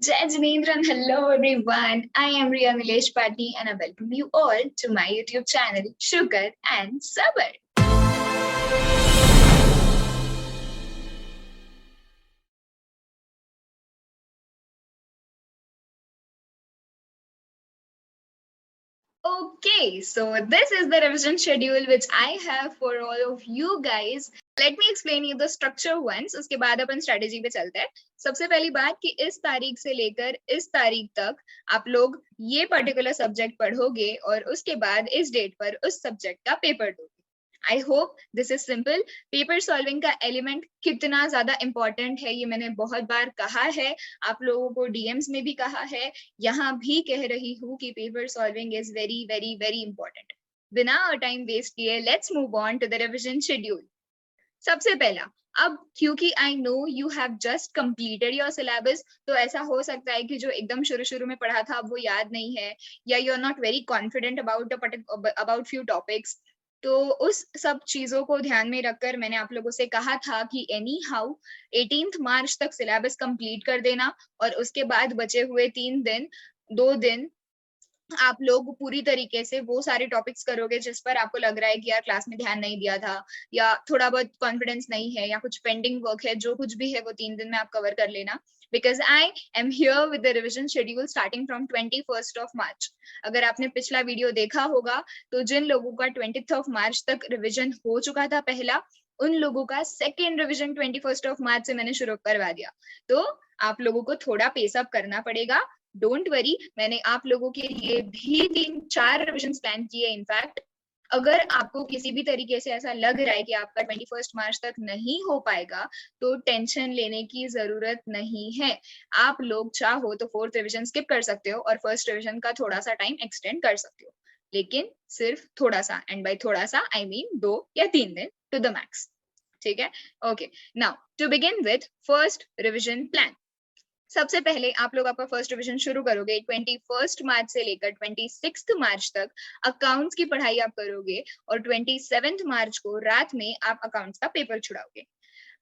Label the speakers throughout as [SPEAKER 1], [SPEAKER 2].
[SPEAKER 1] Jai Jinendra and hello everyone. I am Riya Nilesh Patni and I welcome you all to my YouTube channel Sugar and Sabar. Okay, so this is the revision schedule which I have for all of you guys. Let me explain you the structure once. उसके बाद अपन strategy पे चलते हैं. सबसे पहली बात कि इस तारीख से लेकर इस तारीख तक आप लोग ये पर्टिकुलर सब्जेक्ट पढ़ोगे और उसके बाद इस डेट पर उस सब्जेक्ट का पेपर दोगे. I hope this is simple. Paper solving का एलिमेंट कितना ज्यादा इंपॉर्टेंट है ये मैंने बहुत बार कहा है, आप लोगों को डीएम्स में भी कहा है, यहाँ भी कह रही हूँ कि paper solving is very very very important. बिना टाइम वेस्ट किए let's move on to the revision schedule. सबसे पहला, अब क्योंकि I know you have just completed your syllabus, तो ऐसा हो सकता है कि जो एकदम शुरू शुरू में पढ़ा था अब वो याद नहीं है, या you are not very confident about few topics. तो उस सब चीजों को ध्यान में रखकर मैंने आप लोगों से कहा था कि एनी हाउ 18 मार्च तक सिलेबस कंप्लीट कर देना और उसके बाद बचे हुए 3 दिन 2 दिन आप लोग पूरी तरीके से वो सारे टॉपिक्स करोगे जिस पर आपको लग रहा है कि यार क्लास में ध्यान नहीं दिया था, या थोड़ा बहुत कॉन्फिडेंस नहीं है, या कुछ पेंडिंग वर्क है, जो कुछ भी है वो 3 दिन में आप कवर कर लेना. Because I am here with the revision schedule starting from 21 मार्च. अगर आपने पिछला वीडियो देखा होगा तो जिन लोगों का 20 मार्च तक रिविजन हो चुका था पहला, उन लोगों का सेकेंड रिविजन 21 मार्च से मैंने शुरू करवा दिया. तो आप लोगों को थोड़ा पेसअप करना पड़ेगा. डोंट वरी, मैंने आप लोगों के लिए भी 3-4 रिविजन प्लान किए. इनफैक्ट अगर आपको किसी भी तरीके से ऐसा लग रहा है कि आपका 21 मार्च तक नहीं हो पाएगा तो टेंशन लेने की जरूरत नहीं है. आप लोग चाहो तो फोर्थ रिविजन स्किप कर सकते हो और फर्स्ट रिविजन का थोड़ा सा टाइम एक्सटेंड कर सकते हो, लेकिन सिर्फ थोड़ा सा. एंड बाय थोड़ा सा आई मीन 2 या 3 दिन टू द मैक्स. ठीक है. Okay, now to begin with first revision plan. सबसे पहले आप लोग आपका फर्स्ट रिविजन शुरू करोगे 21 मार्च से लेकर 26 मार्च तक. अकाउंट्स की पढ़ाई आप करोगे और 27 मार्च को रात में आप अकाउंट्स का पेपर छुड़ाओगे.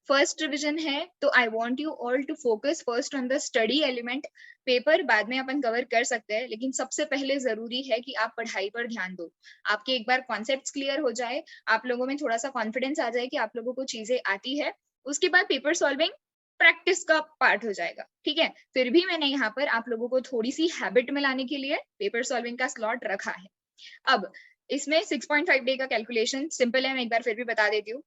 [SPEAKER 1] फर्स्ट रिविजन है तो I want you all to focus first on the study element. Paper बाद में अपन कवर कर सकते हैं, लेकिन सबसे पहले जरूरी है कि आप पढ़ाई पर ध्यान दो. आपके एक बार कॉन्सेप्ट्स क्लियर हो जाए, आप लोगों में थोड़ा सा कॉन्फिडेंस आ जाए कि आप लोगों को चीजें आती है, उसके बाद पेपर सॉल्विंग प्रैक्टिस का पार्ट हो जाएगा. ठीक है. फिर भी मैंने यहाँ पर आप लोगों को थोड़ी सी हैबिट में लाने के लिए पेपर सॉल्विंग का स्लॉट रखा है. अब इसमें 6.5 डे का कैलकुलेशन सिंपल है, मैं एक बार फिर भी बता देती हूँ.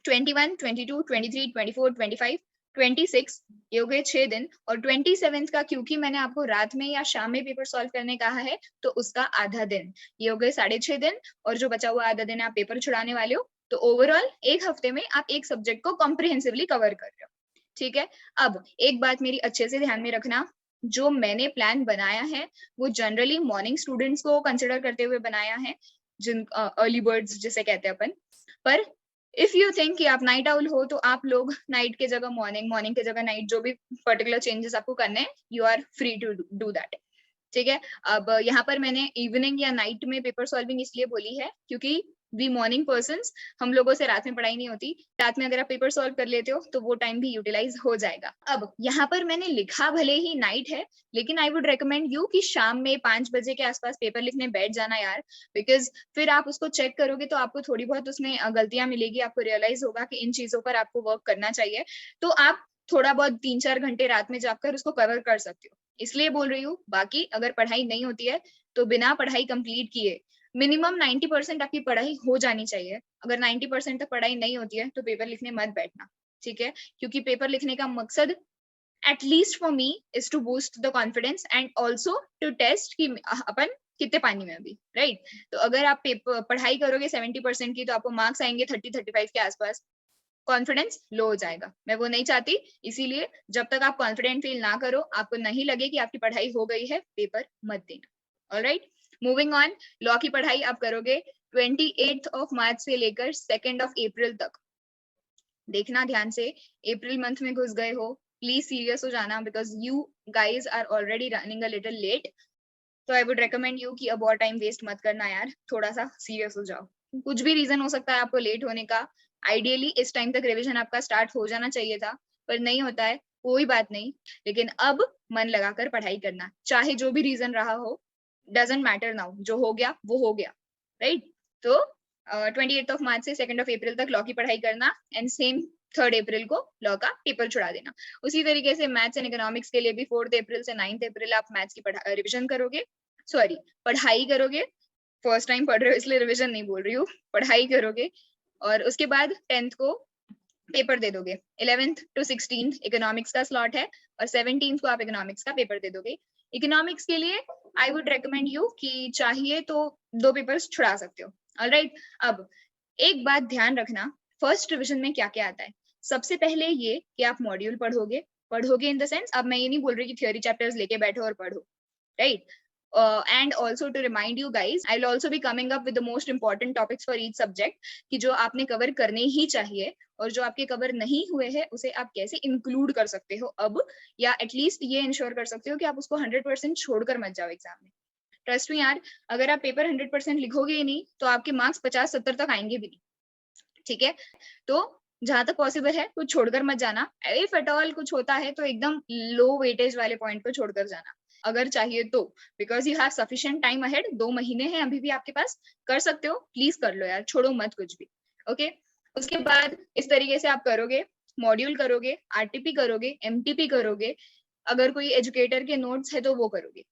[SPEAKER 1] 21, 22, 23, 24, 25, 26 ये हो गए 6 दिन. और 27 का क्योंकि मैंने आपको रात में या शाम में पेपर सॉल्व करने कहा है तो उसका आधा दिन, ये हो गए 6.5 दिन. और जो बचा हुआ आधा दिन आप पेपर छुड़ाने वाले हो, तो ओवरऑल एक हफ्ते में आप एक सब्जेक्ट को कॉम्प्रिहेंसिवली कवर कर रहे हो. ठीक है. अब एक बात मेरी अच्छे से ध्यान में रखना, जो मैंने प्लान बनाया है वो जनरली मॉर्निंग स्टूडेंट्स को कंसिडर करते हुए बनाया है, जिन अर्ली बर्ड्स जिसे कहते हैं अपन. पर इफ यू थिंक कि आप नाइट आउल हो तो आप लोग नाइट के जगह मॉर्निंग, मॉर्निंग के जगह नाइट, जो भी पर्टिकुलर चेंजेस आपको करने हैं, you are free to do that. ठीक है. अब यहाँ पर मैंने इवनिंग या नाइट में पेपर सॉल्विंग इसलिए बोली है क्योंकि वी मॉर्निंग पर्सन्स, हम लोगों से रात में पढ़ाई नहीं होती. रात में अगर आप पेपर सॉल्व कर लेते हो तो वो टाइम भी यूटिलाइज हो जाएगा. अब यहाँ पर मैंने लिखा भले ही नाइट है, लेकिन आई वुड रिकमेंड यू कि शाम में 5 बजे के आसपास पेपर लिखने बैठ जाना यार. बिकॉज फिर आप उसको चेक करोगे तो आपको थोड़ी बहुत उसमें गलतियां मिलेगी, आपको रियलाइज होगा कि इन चीजों पर आपको वर्क करना चाहिए. तो आप थोड़ा बहुत 3-4 घंटे रात में जाकर उसको कवर कर सकते हो, इसलिए बोल रही हूँ. बाकी अगर पढ़ाई नहीं होती है तो बिना पढ़ाई कंप्लीट किए मिनिमम 90% आपकी पढ़ाई हो जानी चाहिए. अगर 90% तक पढ़ाई नहीं होती है तो पेपर लिखने मत बैठना. ठीक है. क्योंकि पेपर लिखने का मकसद at least for me is to boost the confidence and also to test कि अपन कितने पानी में अभी, राइट. तो अगर आप पेपर पढ़ाई करोगे 70% की तो आपको मार्क्स आएंगे 30-35 के आसपास. कॉन्फिडेंस लो हो जाएगा, मैं वो नहीं चाहती. इसीलिए जब तक आप कॉन्फिडेंट फील ना करो, आपको नहीं लगे कि आपकी पढ़ाई हो गई है, पेपर मत देना. Alright, moving on. लॉ की पढ़ाई आप करोगे 28 मार्च से लेकर 2 अप्रैल तक. देखना ध्यान से, अप्रैल मंथ में घुस गए हो, प्लीज सीरियस हो जाना because you guys are already running a little late. तो आई वुड रिकमेंड यू कि अब और टाइम वेस्ट मत करना यार, थोड़ा सा सीरियस हो जाओ. कुछ भी रीजन हो सकता है आपको लेट होने का. आइडियली इस टाइम तक रिवीजन आपका स्टार्ट हो जाना चाहिए था, पर नहीं होता है. कोई बात नहीं, लेकिन अब मन लगाकर पढ़ाई करना, चाहे जो भी रीजन रहा हो, डजेंट मैटर नाउ, जो हो गया वो हो गया, राइट? तो 28 मार्च से 2 अप्रैल तक लॉ की पढ़ाई करना, एंड सेम 3 अप्रैल को लॉ का पेपर छुड़ा देना। उसी तरीके से मैथ्स एंड इकोनॉमिक्स के लिए भी 4 अप्रैल से 9 अप्रैल आप मैथ्स की रिविजन करोगे, सॉरी पढ़ाई करोगे। फर्स्ट टाइम पढ़ रहे हो इसलिए रिविजन नहीं बोल रही हूँ, पढ़ाई करोगे। और उसके बाद 10th को पेपर दे दोगे। 11th to 16th इकोनॉमिक्स का स्लॉट है, और 17th को आप इकोनॉमिक्स का पेपर दे दोगे। इकोनॉमिक्स के लिए आई वुड रेकमेंड यू कि चाहिए तो 2 पेपर्स छुड़ा सकते हो। ऑलराइट, अब एक बात ध्यान रखना, फर्स्ट रिविजन में क्या क्या आता है। सबसे पहले ये कि आप मॉड्यूल पढ़ोगे, पढ़ोगे इन द सेंस, अब मैं ये नहीं बोल रही कि थियोरी चैप्टर्स लेके बैठो और पढ़ो, right? And also to remind you guys, I'll also be coming up with the most important topics for each subject कि जो आपने कवर करने ही चाहिए, और जो आपके कवर नहीं हुए हैं उसे आप कैसे इंक्लूड कर सकते हो अब, या एटलीस्ट ये इंश्योर कर सकते हो कि आप उसको 100% छोड़कर मत जाओ एग्जाम में। ट्रस्ट मी यार, अगर आप पेपर 100% लिखोगे ही नहीं तो आपके मार्क्स 50-70 तक आएंगे भी नहीं, ठीक है? तो जहां तक पॉसिबल है कुछ छोड़कर मत जाना। इफ एट ऑल कुछ होता है तो एकदम लो वेटेज वाले पॉइंट पे छोड़कर जाना, अगर चाहिए तो, because you have sufficient time ahead. 2 महीने हैं अभी भी आपके पास, कर सकते हो, प्लीज कर लो यार, छोड़ो मत कुछ भी। ओके, उसके बाद इस तरीके से आप करोगे, मॉड्यूल करोगे, आरटीपी करोगे, एमटीपी करोगे, अगर कोई एजुकेटर के नोट्स है तो वो करोगे।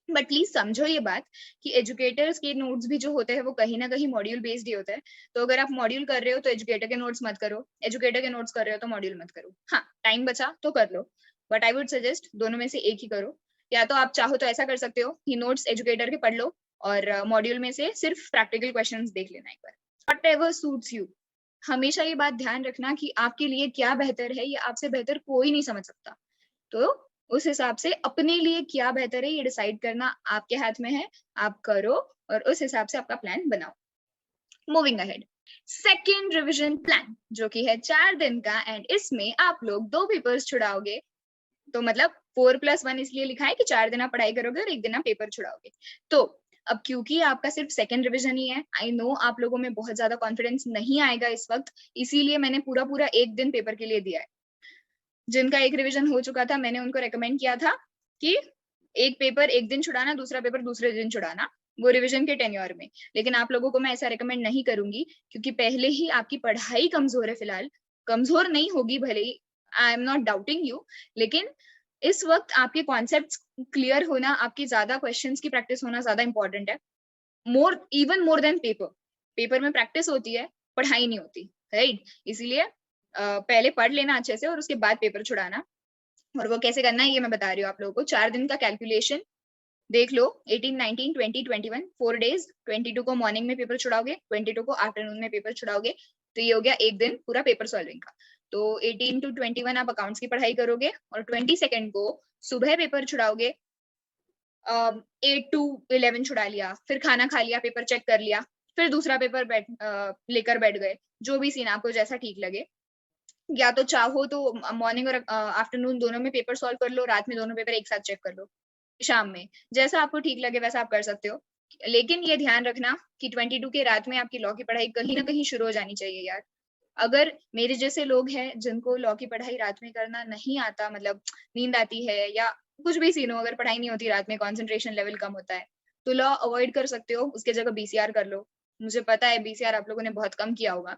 [SPEAKER 1] बट प्लीज समझो ये बात कि एजुकेटर्स के नोट्स भी जो होते हैं वो कहीं ना कहीं मॉड्यूल बेस्ड ही होते हैं। तो अगर आप मॉड्यूल कर रहे हो तो एजुकेटर के नोट्स मत करो, एजुकेटर के नोट्स कर रहे हो तो मॉड्यूल मत करो। हाँ, टाइम बचा तो कर लो, बट आई वुड सजेस्ट दोनों में से एक ही करो। या तो आप चाहो तो ऐसा कर सकते हो कि नोट्स एजुकेटर के पढ़ लो और मॉड्यूल में से सिर्फ प्रैक्टिकल क्वेश्चंस देख लेना एक बार। Whatever suits you. हमेशा ये बात ध्यान रखना कि आपके लिए क्या बेहतर है, ये आपसे बेहतर कोई नहीं समझ सकता। तो उस हिसाब से अपने लिए क्या बेहतर है ये डिसाइड करना आपके हाथ में है। आप करो और उस हिसाब से आपका प्लान बनाओ। Moving ahead, second revision plan जो कि है 4 दिन का, एंड इसमें आप लोग 2 पेपर्स छुड़ाओगे। तो मतलब 4+1 इसलिए लिखा है कि 4 दिन आप पढ़ाई करोगे और 1 दिन आप पेपर छुड़ाओगे। तो अब क्योंकि आपका सिर्फ सेकेंड रिविजन ही है, आई नो आप लोगों में बहुत ज्यादा कॉन्फिडेंस नहीं आएगा इस वक्त, इसीलिए मैंने पूरा पूरा 1 दिन पेपर के लिए दिया है। जिनका एक रिवीजन हो चुका था मैंने उनको रेकमेंड किया था कि एक पेपर एक दिन छुड़ाना, दूसरा पेपर दूसरे दिन छुड़ाना, वो रिवीजन के टेन्योर में। लेकिन आप लोगों को मैं ऐसा रेकमेंड नहीं करूंगी, क्योंकि पहले ही आपकी पढ़ाई कमजोर है। फिलहाल कमजोर नहीं होगी भले ही, I am not doubting you, लेकिन इस वक्त आपके कॉन्सेप्ट्स क्लियर होना, आपकी ज्यादा क्वेश्चंस की प्रैक्टिस होना ज्यादा इंपॉर्टेंट है। Even more than paper. Paper में प्रैक्टिस होती है, पढ़ाई नहीं होती, राइट? इसीलिए पहले पढ़ लेना अच्छे से और उसके बाद पेपर छुड़ाना। और वो कैसे करना है ये मैं बता रही हूँ आप लोगों को। 4 दिन का कैलकुलेशन देख लो, 18, 19, 20, 21, 4 डेज। 22 को मॉर्निंग में पेपर छुड़ाओगे, 22 को आफ्टरनून में पेपर छुड़ाओगे, तो ये हो गया एक दिन पूरा पेपर सॉल्विंग का। तो 18 to 21 आप अकाउंट्स की पढ़ाई करोगे, और 22 को सुबह पेपर छुड़ाओगे। 8 to 11 छुड़ा लिया, फिर खाना खा लिया, पेपर चेक कर लिया, फिर दूसरा पेपर लेकर बैठ गए। जो भी सीन आपको जैसा ठीक लगे, या तो चाहो तो मॉर्निंग और आफ्टरनून दोनों में पेपर सॉल्व कर लो, रात में दोनों पेपर एक साथ चेक कर लो, शाम में, जैसा आपको ठीक लगे वैसा आप कर सकते हो। लेकिन ये ध्यान रखना कि 22 के रात में आपकी लॉ की पढ़ाई कहीं ना कहीं शुरू हो जानी चाहिए यार। अगर मेरे जैसे लोग हैं जिनको लॉ की पढ़ाई रात में करना नहीं आता, मतलब नींद आती है या कुछ भी सीन हो, अगर पढ़ाई नहीं होती रात में, कॉन्सेंट्रेशन लेवल कम होता है, तो लॉ अवॉइड कर सकते हो, उसके जगह बीसीआर कर लो। मुझे पता है बीसीआर आप लोगों ने बहुत कम किया होगा।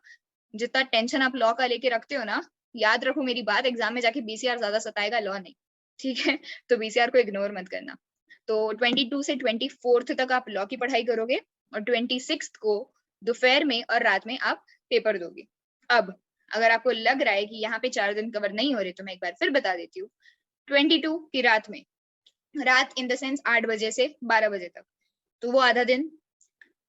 [SPEAKER 1] जितना टेंशन आप लॉ का लेके रखते हो ना, याद रखो मेरी बात, एग्जाम में जाके बीसीआर ज्यादा सताएगा, लॉ नहीं, ठीक है? तो बीसीआर को इग्नोर मत करना। तो 22 से 24 तक आप लॉ की पढ़ाई करोगे, और 26 को दोपहर में और रात में आप पेपर दोगे। अब अगर आपको लग रहा है कि यहाँ पे 4 दिन कवर नहीं हो रहे, तो मैं एक बार फिर बता देती हूँ। 22 की रात में, रात इन द सेंस 8 बजे से 12 बजे तक, तो वो आधा दिन।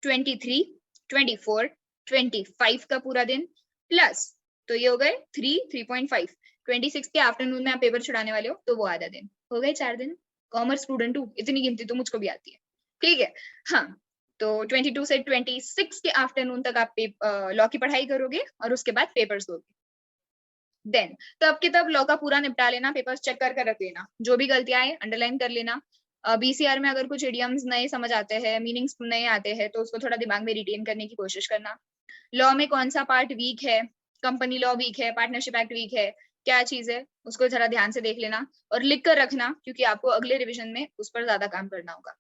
[SPEAKER 1] 23, 24, 25 का पूरा दिन, प्लस तो ये हो गए 3.5। 26 के आफ्टरनून में आप पेपर छुड़ाने वाले हो, तो वो आधा दिन हो गए 4 दिन। कॉमर्स स्टूडेंट हूँ, इतनी गिनती तो मुझको भी आती है, ठीक है? हाँ, तो 22 से 26 के आफ्टरनून तक आप लॉ की पढ़ाई करोगे और उसके बाद पेपर्स दोगे। देन तब के तब लॉ का पूरा निपटा लेना, पेपर्स चेक कर रख लेना, जो भी गलतियां आए अंडरलाइन कर लेना। बीसीआर में अगर कुछ इडियम्स नए समझ आते हैं, मीनिंग्स नए आते हैं, तो उसको थोड़ा दिमाग में रिटेन करने की कोशिश करना। लॉ में कौन सा पार्ट वीक है, कंपनी लॉ वीक है, पार्टनरशिप एक्ट वीक है, क्या चीज है उसको जरा ध्यान से देख लेना और लिख कर रखना, क्योंकि आपको अगले रिविजन में उस पर ज्यादा काम करना होगा।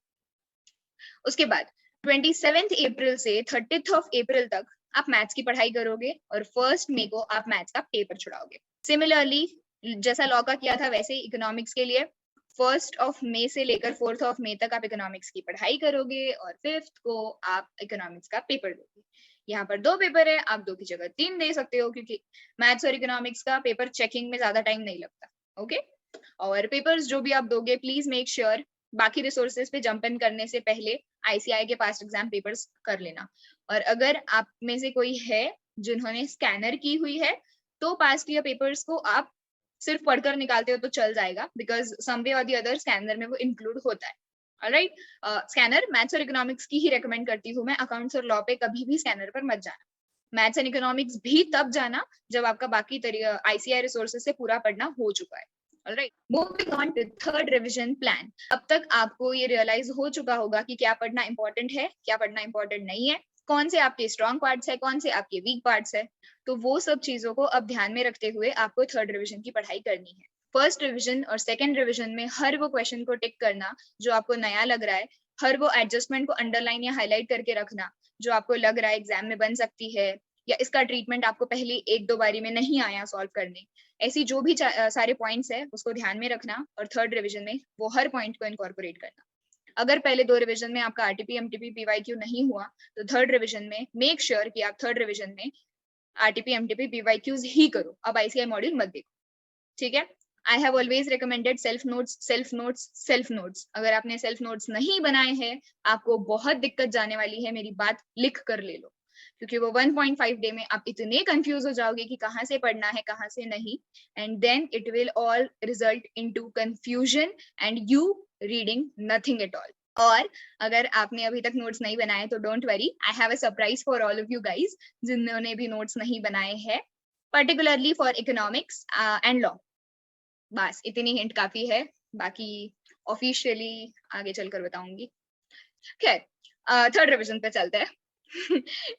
[SPEAKER 1] उसके बाद 27 अप्रैल से 30 अप्रैल तक आप मैथ्स की पढ़ाई करोगे और 1 मई को आप मैथ्स का पेपर छुड़ाओगे। सिमिलरली जैसा लॉ का किया था वैसे इकोनॉमिक्स के लिए 1 मई से लेकर 4 मई तक आप इकोनॉमिक्स की पढ़ाई करोगे और 5 को आप इकोनॉमिक्स का पेपर दोगे। यहाँ पर 2 पेपर है, आप 2 की जगह 3 दे सकते हो, क्योंकि मैथ्स और इकोनॉमिक्स का पेपर चेकिंग में ज्यादा टाइम नहीं लगता। ओके, और पेपर्स जो भी आप दोगे प्लीज मेक श्योर बाकी रिसोर्सेज पे जंप इन करने से पहले आईसीआई के पास्ट एग्जाम पेपर्स कर लेना। और अगर आप में से कोई है जिन्होंने स्कैनर की हुई है तो पास्ट ईयर पेपर्स को आप सिर्फ पढ़कर निकालते हो तो चल जाएगा, बिकॉज सम वे और दी अदर स्कैनर में वो इंक्लूड होता है। ऑलराइट, स्कैनर मैथ्स और इकोनॉमिक्स की ही रेकमेंड करती हूँ मैं, अकाउंट्स और लॉ पे कभी भी स्कैनर पर मत जाना। मैथ्स एंड इकोनॉमिक्स भी तब जाना जब आपका बाकी आईसीआई रिसोर्सेज से पूरा पढ़ना हो चुका है। Alright, moving on to third revision plan. अब तक आपको ये रियलाइज हो चुका होगा कि क्या पढ़ना इंपॉर्टेंट है, क्या पढ़ना इंपॉर्टेंट नहीं है, कौन से आपके स्ट्रॉन्ग पार्ट्स है, कौन से आपके वीक पार्ट्स है। तो वो सब चीजों को अब ध्यान में रखते हुए आपको थर्ड रिवीजन की पढ़ाई करनी है। फर्स्ट रिवीजन और सेकंड रिवीजन में हर वो क्वेश्चन को टिक करना जो आपको नया लग रहा है, हर वो एडजस्टमेंट को अंडरलाइन या हाईलाइट करके रखना जो आपको लग रहा है एग्जाम में बन सकती है, या इसका ट्रीटमेंट आपको पहले 1-2 बारी में नहीं आया सॉल्व करने। ऐसी जो भी सारे पॉइंट्स है उसको ध्यान में रखना और थर्ड रिवीजन में वो हर पॉइंट को इनकॉर्पोरेट करना। अगर पहले 2 रिवीजन में आपका आरटीपी एमटीपी पीवाईक्यू नहीं हुआ तो थर्ड रिवीजन में मेक श्योर कि आप थर्ड रिवीजन में आरटीपी एमटीपी पीवाईक्यूज ही करो, अब आईसीआई मॉड्यूल मत देखो। ठीक है, I have always recommended self notes self notes self notes. अगर आपने सेल्फ नोट्स नहीं बनाए हैं आपको बहुत दिक्कत जाने वाली है, मेरी बात लिख कर ले लो, क्योंकि वो 1.5 डे में आप इतने कंफ्यूज हो जाओगे कि कहाँ से पढ़ना है कहाँ से नहीं, and then it will all result into confusion and you reading nothing at all. और अगर आपने अभी तक नोट्स नहीं बनाए तो don't worry, I have a surprise for all of you guys जिन्होंने भी नोट्स नहीं बनाए हैं, particularly for economics and law. बस इतनी हिंट काफी है, बाकी ऑफिशियली आगे चलकर बताऊंगी। खैर, थर्ड रिवीजन पे चलते हैं।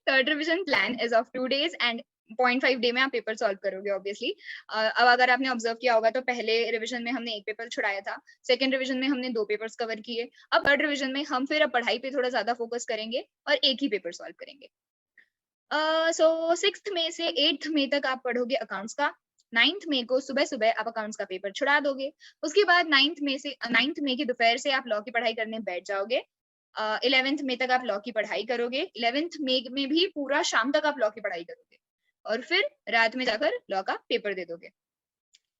[SPEAKER 1] Third revision plan is of 2 days and 0.5 day में आप पेपर सॉल्व करोगे ऑब्वियसली। अब अगर आपने ऑब्जर्व किया होगा तो पहले रिवीजन में हमने 1 पेपर छुड़ाया था, सेकंड रिवीजन में हमने 2 पेपर्स कवर किए, अब थर्ड रिवीजन में हम फिर अब पढ़ाई पे थोड़ा ज्यादा फोकस करेंगे और एक ही पेपर सॉल्व करेंगे। सो 6 मई से 8 मई तक आप पढ़ोगे अकाउंट्स का। 9 मई को सुबह सुबह आप अकाउंट्स का पेपर छुड़ा दोगे। उसके बाद 9 मई की दोपहर से आप लॉ की पढ़ाई करने बैठ जाओगे। 11th मई तक आप लॉ की पढ़ाई करोगे। 11th मई में भी पूरा शाम तक आप लॉ की पढ़ाई करोगे और फिर रात में जाकर लॉ का पेपर दे दोगे।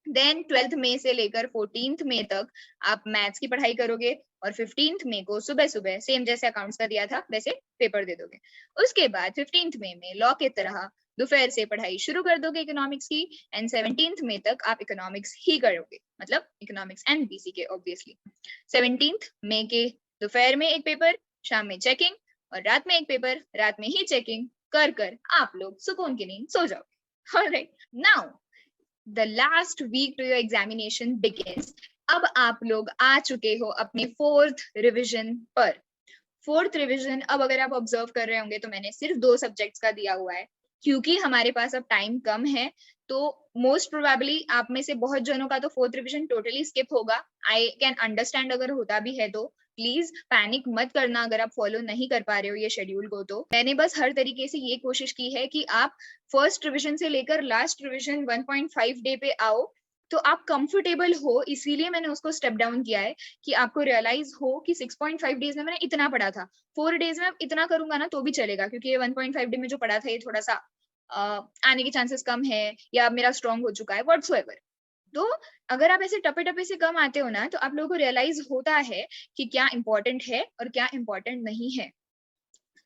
[SPEAKER 1] देन 12th मई से लेकर 14th मई तक आप मैथ्स की पढ़ाई करोगे और 15th मई को सुबह सुबह सेम जैसे अकाउंट्स का दिया था वैसे पेपर दे दोगे। उसके बाद 15th मई में लॉ की तरह दोपहर से पढ़ाई शुरू कर दोगे इकोनॉमिक्स की, एंड 17th मई तक आप इकोनॉमिक्स ही करोगे, मतलब इकोनॉमिक्स एंड बीसी के ऑब्वियसली। 17th मई के दोपहर में एक पेपर, शाम में चेकिंग और रात में एक पेपर, रात में ही चेकिंग कर कर आप लोग सुकून की नींद सो जाओगे। Alright, now the last week to your examination begins। अब आप लोग आ चुके हो अपने 4th रिवीजन पर। 4th रिवीजन अब अगर आप ऑब्जर्व कर रहे होंगे तो मैंने सिर्फ 2 सब्जेक्ट्स का दिया हुआ है, क्योंकि हमारे पास अब टाइम कम है। तो मोस्ट प्रोबेबली आप में से बहुत जनों का तो 4th रिवीजन टोटली स्किप होगा। आई कैन अंडरस्टैंड अगर होता भी है तो प्लीज पैनिक मत करना अगर आप फॉलो नहीं कर पा रहे हो ये शेड्यूल को। तो मैंने बस हर तरीके से ये कोशिश की है कि आप फर्स्ट रिवीजन से लेकर लास्ट रिवीजन 1.5 डे पे आओ तो आप कंफर्टेबल हो, इसीलिए मैंने उसको स्टेप डाउन किया है कि आपको रियलाइज हो कि 6.5 डेज में मैंने इतना पढ़ा था, 4 डेज में इतना करूंगा ना तो भी चलेगा, क्योंकि ये 1.5 डे में जो पढ़ा था ये थोड़ा सा आने के चांसेस कम है या मेरा स्ट्रॉन्ग हो चुका है व्हाटसोएवर। तो अगर आप ऐसे टपे टपे से कम आते हो ना तो आप लोगों को रियलाइज होता है कि क्या इंपॉर्टेंट है और क्या इंपॉर्टेंट नहीं है।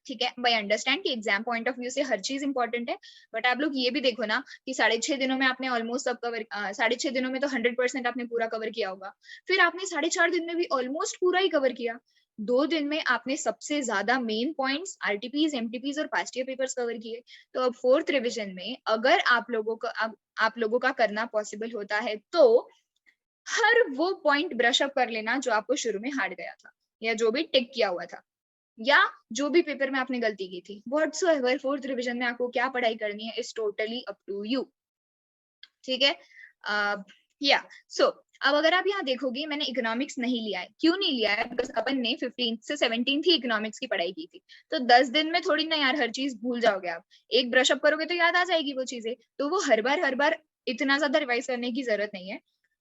[SPEAKER 1] ठीक है, बाई अंडरस्टैंड कि एग्जाम पॉइंट ऑफ व्यू से हर चीज इंपॉर्टेंट है, बट आप लोग ये भी देखो ना कि 6.5 दिनों में आपने ऑलमोस्ट सब कवर, 6.5 दिनों में तो 100% आपने पूरा कवर किया होगा, फिर आपने 4.5 दिन में भी ऑलमोस्ट पूरा ही कवर किया, 2 दिन में आपने सबसे ज्यादा मेन पॉइंट्स आरटीपीज एमटीपीज और पास्ट ईयर पेपर्स कवर किए। तो अब 4th रिविजन में अगर आप लोगों का करना पॉसिबल होता है तो हर वो पॉइंट ब्रश अप कर लेना जो आपको शुरू में हार्ड गया था या जो भी टिक किया हुआ था या जो भी पेपर में आपने गलती की थी। व्हाटसोएवर 4th रिवीजन में आपको क्या पढ़ाई करनी है is totally up to you. ठीक है, या सो अब अगर आप यहाँ देखोगे मैंने इकोनॉमिक्स नहीं लिया है, क्यों नहीं लिया है? बिकॉज अपन ने 15 से 17 ही इकोनॉमिक्स की पढ़ाई की थी, तो 10 दिन में थोड़ी ना यार हर चीज भूल जाओगे आप। एक ब्रश अप करोगे तो याद आ जाएगी वो चीजें, तो वो हर बार इतना ज्यादा रिवाइज करने की जरूरत नहीं है।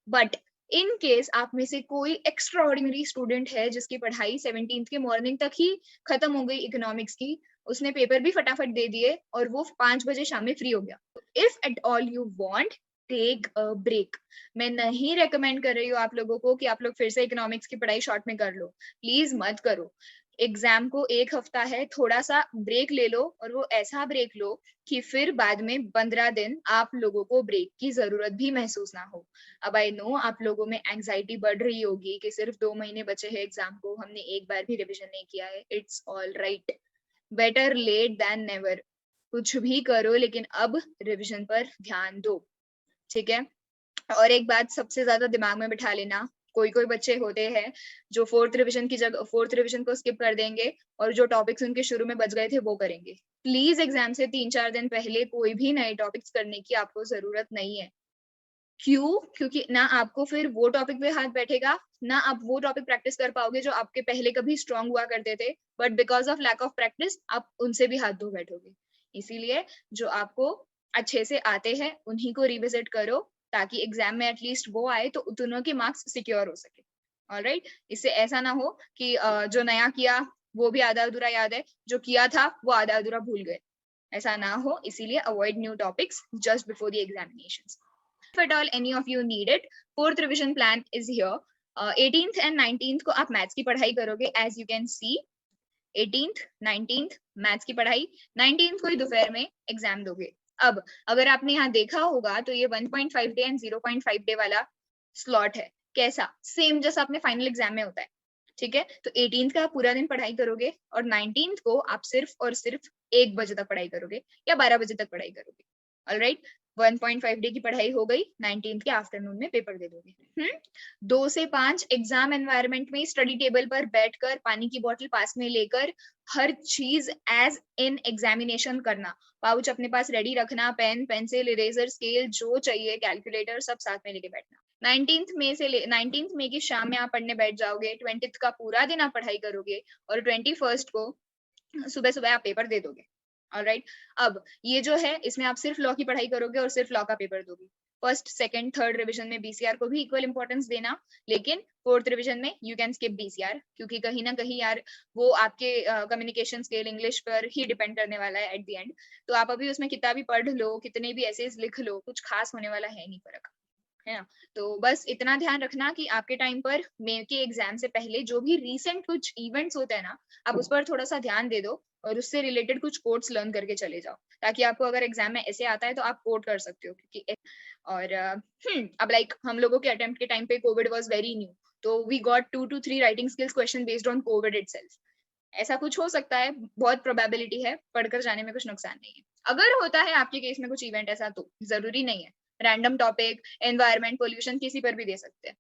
[SPEAKER 1] बट इन केस आप में से कोई एक्स्ट्रा ऑर्डिनरी स्टूडेंट है जिसकी पढ़ाई 17 के मॉर्निंग तक ही खत्म हो गई इकोनॉमिक्स की, उसने पेपर भी फटाफट दे दिए और वो 5 बजे शाम में फ्री हो गया, if at all you want take a break. मैं नहीं रेकमेंड कर रही हूँ आप लोगों को कि आप लोग फिर से इकोनॉमिक्स की पढ़ाई शॉर्ट में कर लो, प्लीज मत करो। एग्जाम को 1 हफ्ता है, थोड़ा सा ब्रेक ले लो, और वो ऐसा ब्रेक लो कि फिर बाद में 15 दिन आप लोगों को ब्रेक की जरूरत भी महसूस ना हो। अब आई नो आप लोगों में एंजाइटी बढ़ रही होगी कि सिर्फ 2 महीने बचे हैं एग्जाम को, हमने एक बार भी रिविजन नहीं किया है। It's all right, better late than never. कुछ भी करो लेकिन अब रिविजन पर ध्यान दो, ठीक है? और एक बात सबसे ज्यादा दिमाग में बिठा लेना, कोई कोई बच्चे होते हैं जो फोर्थ रिविजन को स्किप कर देंगे और जो टॉपिक्स उनके शुरू में बच गए थे वो करेंगे। प्लीज एग्जाम से 3-4 दिन पहले कोई भी नए टॉपिक्स करने की आपको जरूरत नहीं है। क्यों? क्योंकि ना आपको फिर वो टॉपिक पे हाथ बैठेगा, ना आप वो टॉपिक प्रैक्टिस कर पाओगे जो आपके पहले कभी स्ट्रांग हुआ करते थे, but because of lack of practice आप उनसे भी हाथ धो बैठोगे। इसीलिए जो आपको अच्छे से आते हैं उन्हीं को रिविजिट करो, ताकि एग्जाम में एटलीस्ट वो आए तो उतनों के मार्क्स सिक्योर हो सके। ऑलराइट, इससे ऐसा ना हो कि जो नया किया वो भी आधा अधूरा याद है, जो किया था वो आधा अधूरा भूल गए, ऐसा ना हो। इसीलिए avoid new topics just before the examinations. If at all any of you need it, fourth revision plan is here. 18th and 19th को आप मैथ्स की पढ़ाई करोगे, as you can see 18th 19th maths की पढ़ाई, 19th को ही दोपहर में एग्जाम दोगे। अब अगर आपने यहाँ देखा होगा तो ये 1.5 डे एंड 0.5 डे वाला स्लॉट है, कैसा? सेम जैसा अपने फाइनल एग्जाम में होता है, ठीक है? तो 18th का आप पूरा दिन पढ़ाई करोगे और 19th को आप सिर्फ और सिर्फ 1 बजे तक पढ़ाई करोगे या 12 बजे तक पढ़ाई करोगे। ऑलराइट, 1.5 डे की पढ़ाई हो गई, 19th के आफ्टरनून में पेपर दे दोगे। 2 से 5 एग्जाम एनवायरनमेंट में स्टडी टेबल पर बैठकर पानी की बोतल पास में लेकर हर चीज एज इन एग्जामिनेशन करना, पाउच अपने पास रेडी रखना, पेन पेंसिल इरेजर स्केल जो चाहिए, कैलकुलेटर सब साथ में लेके बैठना। 19th में की शाम में आप पढ़ने बैठ जाओगे, 20th का पूरा दिन आप पढ़ाई करोगे और 21st को सुबह सुबह आप पेपर दे दोगे। ऑलराइट, अब ये जो है इसमें आप सिर्फ लॉ की पढ़ाई करोगे और सिर्फ लॉ का पेपर दोगे। फर्स्ट सेकंड थर्ड रिवीजन में बीसीआर को भी इक्वल इंपॉर्टेंस देना, लेकिन फोर्थ रिवीजन में यू कैन स्किप बीसीआर, क्योंकि कहीं ना कहीं यार वो आपके कम्युनिकेशन स्किल इंग्लिश पर ही डिपेंड करने वाला है एट द एंड। तो आप अभी उसमें कितना भी पढ़ लो, कितने भी एसेज लिख लो, कुछ खास होने वाला है नहीं, फर्क है ना। तो बस इतना ध्यान रखना कि आपके टाइम पर मे के एग्जाम से पहले जो भी रीसेंट कुछ इवेंट्स होते हैं ना, आप उस पर थोड़ा सा ध्यान दे दो और उससे रिलेटेड कुछ कोड्स लर्न करके चले जाओ, ताकि आपको अगर एग्जाम में ऐसे आता है तो आप कोड कर सकते हो। क्योंकि और अब लाइक हम लोगों के अटेम्प्ट के टाइम पे COVID was very new, so we got 2 to 3 writing skills question based on COVID itself. ऐसा कुछ हो सकता है, बहुत प्रोबेबिलिटी है, पढ़कर जाने में कुछ नुकसान नहीं है। अगर होता है आपके केस में कुछ इवेंट ऐसा तो जरूरी नहीं है, रैंडम टॉपिक एनवायरमेंट पोल्यूशन किसी पर भी दे सकते हैं।